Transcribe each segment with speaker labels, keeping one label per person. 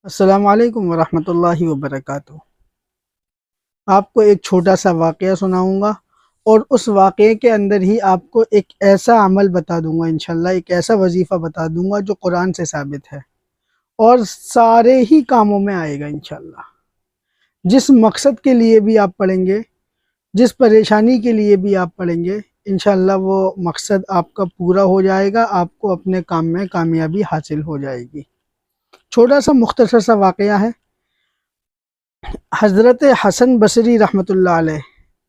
Speaker 1: السلام علیکم ورحمۃ اللہ وبرکاتہ۔ آپ کو ایک چھوٹا سا واقعہ سناؤں گا اور اس واقعے کے اندر ہی آپ کو ایک ایسا عمل بتا دوں گا، انشاءاللہ ایک ایسا وظیفہ بتا دوں گا جو قرآن سے ثابت ہے اور سارے ہی کاموں میں آئے گا انشاءاللہ۔ جس مقصد کے لیے بھی آپ پڑھیں گے، جس پریشانی کے لیے بھی آپ پڑھیں گے، انشاءاللہ وہ مقصد آپ کا پورا ہو جائے گا، آپ کو اپنے کام میں کامیابی حاصل ہو جائے گی۔ چھوٹا سا مختصر سا واقعہ ہے۔ حضرت حسن بصری رحمۃ اللہ علیہ،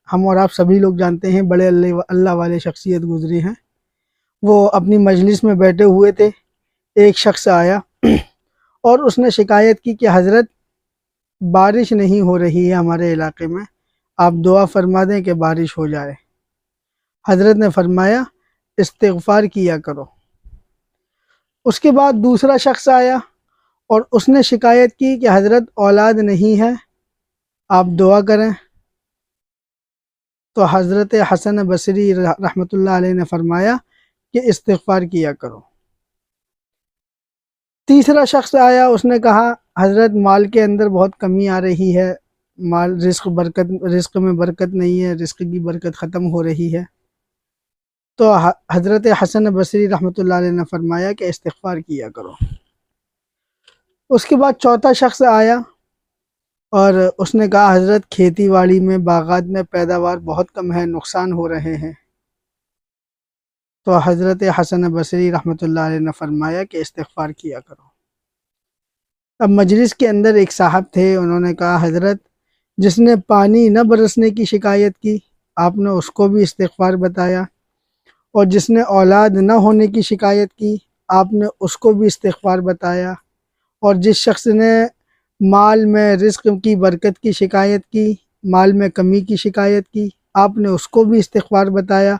Speaker 1: ہم اور آپ سبھی لوگ جانتے ہیں، بڑے اللہ والے شخصیت گزری ہیں۔ وہ اپنی مجلس میں بیٹھے ہوئے تھے، ایک شخص آیا اور اس نے شکایت کی کہ حضرت بارش نہیں ہو رہی ہے ہمارے علاقے میں، آپ دعا فرما دیں کہ بارش ہو جائے۔ حضرت نے فرمایا استغفار کیا کرو۔ اس کے بعد دوسرا شخص آیا اور اس نے شکایت کی کہ حضرت اولاد نہیں ہے، آپ دعا کریں۔ تو حضرت حسن بصری رحمۃ اللہ علیہ نے فرمایا کہ استغفار کیا کرو۔ تیسرا شخص آیا، اس نے کہا حضرت مال کے اندر بہت کمی آ رہی ہے، رزق میں برکت نہیں ہے، رزق کی برکت ختم ہو رہی ہے۔ تو حضرت حسن بصری رحمۃ اللہ علیہ نے فرمایا کہ استغفار کیا کرو۔ اس کے بعد چوتھا شخص آیا اور اس نے کہا حضرت کھیتی باڑی میں، باغات میں پیداوار بہت کم ہے، نقصان ہو رہے ہیں۔ تو حضرت حسن بصری رحمۃ اللہ علیہ نے فرمایا کہ استغفار کیا کرو۔ اب مجلس کے اندر ایک صاحب تھے، انہوں نے کہا حضرت جس نے پانی نہ برسنے کی شکایت کی، آپ نے اس کو بھی استغفار بتایا، اور جس نے اولاد نہ ہونے کی شکایت کی، آپ نے اس کو بھی استغفار بتایا، اور جس شخص نے مال میں رزق کی برکت کی شکایت کی، مال میں کمی کی شکایت کی، آپ نے اس کو بھی استغفار بتایا،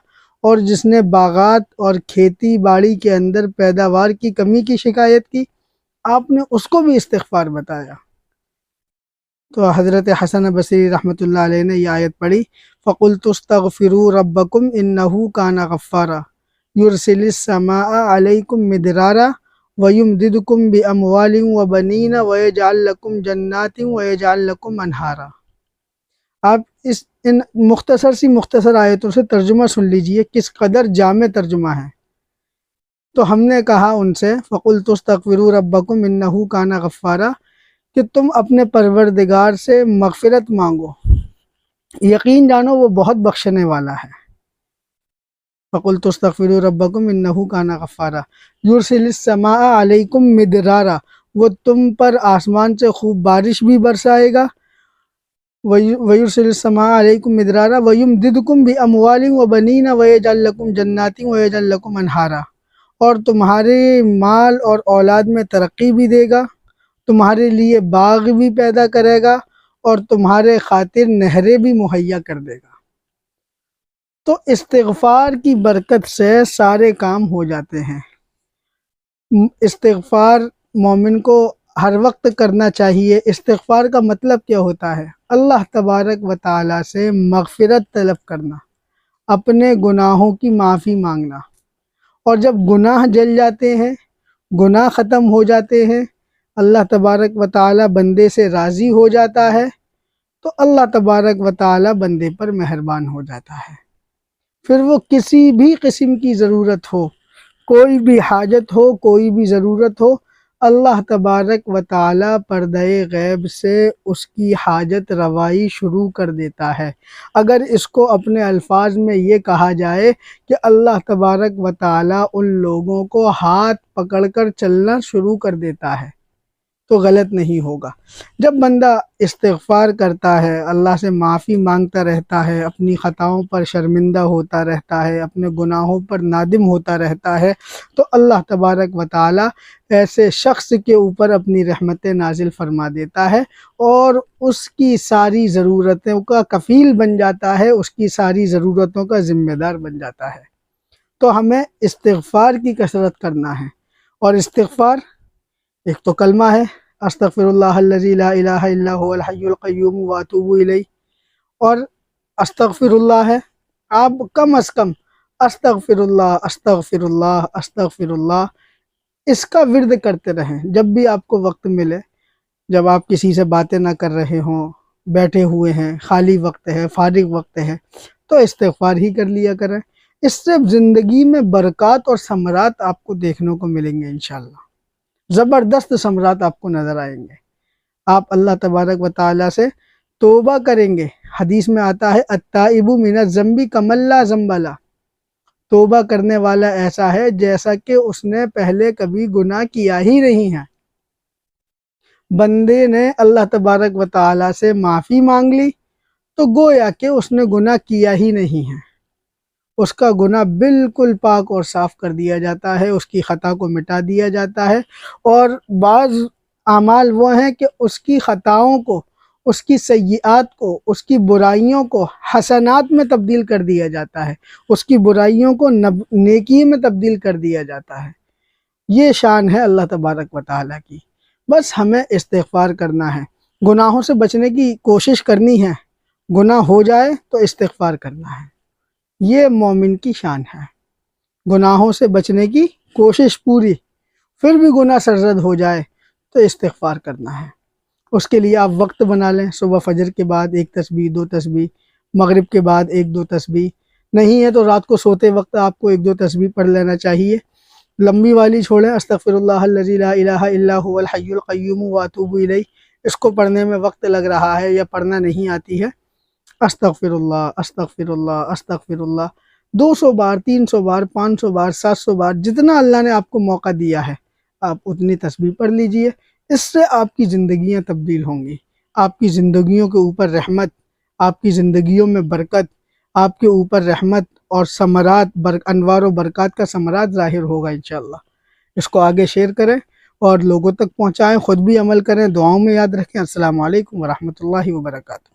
Speaker 1: اور جس نے باغات اور کھیتی باڑی کے اندر پیداوار کی کمی کی شکایت کی، آپ نے اس کو بھی استغفار بتایا۔ تو حضرت حسن بصری رحمۃ اللہ علیہ نے یہ آیت پڑھی فَقُلْتُ اسْتَغْفِرُوا رَبَّكُمْ إِنَّهُ كَانَ غَفَّارًا يُرْسِلِ السَّمَاءَ عَلَيْكُمْ مِدْرَارًا وَيُمْدِدْكُمْ بِأَمْوَالٍ وَبَنِينَ وَيَجْعَلْ لَكُمْ جَنَّاتٍ وَيَجْعَلْ لَكُمْ أَنْهَارًا۔ آپ ان مختصر آیتوں سے ترجمہ سن لیجئے، کس قدر جامع ترجمہ ہے۔ تو ہم نے کہا ان سے فَقُلْتُ اسْتَغْفِرُوا رَبَّكُمْ إِنَّهُ كَانَ غَفَّارًا کہ تم اپنے پروردگار سے مغفرت مانگو، یقین جانو وہ بہت بخشنے والا ہے۔ فَقُلْتُ اسْتَغْفِرُوا رَبَّكُمْ إِنَّهُ كَانَ غَفَّارًا يُرْسِلِ السَّمَاءَ عَلَيْكُمْ مِدْرَارًا، وہ تم پر آسمان سے خوب بارش بھی برسائے گا، وَيُرْسِلِ السَّمَاءَ عَلَيْكُمْ مِدْرَارًا وَيُمْدِدْكُمْ بِأَمْوَالٍ وَبَنِينَ وَيَجْعَلْ لَكُمْ جَنَّاتٍ وَيَجْعَلْ لَكُمْ أَنْهَارًا، اور تمہارے مال اور اولاد میں ترقی بھی دے گا، تمہارے لیے باغ بھی پیدا کرے گا، اور تمہارے خاطر نہریں بھی مہیا کر دے گا۔ تو استغفار کی برکت سے سارے کام ہو جاتے ہیں۔ استغفار مومن کو ہر وقت کرنا چاہیے۔ استغفار کا مطلب کیا ہوتا ہے؟ اللہ تبارک و تعالیٰ سے مغفرت طلب کرنا، اپنے گناہوں کی معافی مانگنا، اور جب گناہ جل جاتے ہیں، گناہ ختم ہو جاتے ہیں، اللہ تبارک و تعالیٰ بندے سے راضی ہو جاتا ہے، تو اللہ تبارک و تعالیٰ بندے پر مہربان ہو جاتا ہے۔ پھر وہ کسی بھی قسم کی ضرورت ہو، کوئی بھی حاجت ہو، کوئی بھی ضرورت ہو، اللہ تبارک و تعالیٰ پردہ غیب سے اس کی حاجت روائی شروع کر دیتا ہے۔ اگر اس کو اپنے الفاظ میں یہ کہا جائے کہ اللہ تبارک و تعالیٰ ان لوگوں کو ہاتھ پکڑ کر چلنا شروع کر دیتا ہے، تو غلط نہیں ہوگا۔ جب بندہ استغفار کرتا ہے، اللہ سے معافی مانگتا رہتا ہے، اپنی خطاؤں پر شرمندہ ہوتا رہتا ہے، اپنے گناہوں پر نادم ہوتا رہتا ہے، تو اللہ تبارک و تعالیٰ ایسے شخص کے اوپر اپنی رحمت نازل فرما دیتا ہے، اور اس کی ساری ضرورتوں کا کفیل بن جاتا ہے، اس کی ساری ضرورتوں کا ذمہ دار بن جاتا ہے۔ تو ہمیں استغفار کی کثرت کرنا ہے، اور استغفار ایک تو کلمہ ہے استغفر اللہ الذی لا الہ الا هو الحی القیوم واتوب الیہ، اور استغفر اللہ ہے، آپ کم از کم استغفر اللہ استغفر اللہ استغفر اللہ اس کا ورد کرتے رہیں۔ جب بھی آپ کو وقت ملے، جب آپ کسی سے باتیں نہ کر رہے ہوں، بیٹھے ہوئے ہیں، خالی وقت ہے، فارغ وقت ہے، تو استغفار ہی کر لیا کریں۔ اس سے زندگی میں برکات اور ثمرات آپ کو دیکھنے کو ملیں گے انشاءاللہ، زبردست ثمرات آپ کو نظر آئیں گے۔ آپ اللہ تبارک و تعالیٰ سے توبہ کریں گے۔ حدیث میں آتا ہے التائب من الذنب کمن لا ذنب لہ، توبہ کرنے والا ایسا ہے جیسا کہ اس نے پہلے کبھی گناہ کیا ہی نہیں ہے۔ بندے نے اللہ تبارک و تعالیٰ سے معافی مانگ لی تو گویا کہ اس نے گناہ کیا ہی نہیں ہے، اس کا گناہ بالکل پاک اور صاف کر دیا جاتا ہے، اس کی خطا کو مٹا دیا جاتا ہے۔ اور بعض اعمال وہ ہیں کہ اس کی خطاؤں کو، اس کی سیئات کو، اس کی برائیوں کو حسنات میں تبدیل کر دیا جاتا ہے، اس کی برائیوں کو نیکی میں تبدیل کر دیا جاتا ہے۔ یہ شان ہے اللہ تبارک و تعالیٰ کی۔ بس ہمیں استغفار کرنا ہے، گناہوں سے بچنے کی کوشش کرنی ہے، گناہ ہو جائے تو استغفار کرنا ہے، یہ مومن کی شان ہے۔ گناہوں سے بچنے کی کوشش پوری، پھر بھی گناہ سرزد ہو جائے تو استغفار کرنا ہے۔ اس کے لیے آپ وقت بنا لیں، صبح فجر کے بعد 1 تسبیح 2 تسبیح، مغرب کے بعد 1 2 تسبیح، نہیں ہے تو رات کو سوتے وقت آپ کو 1 2 تسبیح پڑھ لینا چاہیے۔ لمبی والی چھوڑیں، استغفر اللہ الذی لا الہ الا هو الحی القیوم واتوب الیہ، اس کو پڑھنے میں وقت لگ رہا ہے یا پڑھنا نہیں آتی ہے، استغفر اللہ استغفر اللہ استغفر اللہ 200 بار 300 بار 500 بار 700 بار، جتنا اللہ نے آپ کو موقع دیا ہے آپ اتنی تسبیح پڑھ لیجئے۔ اس سے آپ کی زندگیاں تبدیل ہوں گی، آپ کی زندگیوں کے اوپر رحمت، آپ کی زندگیوں میں برکت، آپ کے اوپر رحمت اور ثمرات، انوار و برکات کا ثمرات ظاہر ہوگا انشاءاللہ۔ اس کو آگے شیئر کریں اور لوگوں تک پہنچائیں، خود بھی عمل کریں، دعاؤں میں یاد رکھیں۔ السلام علیکم ورحمۃ اللہ وبرکاتہ۔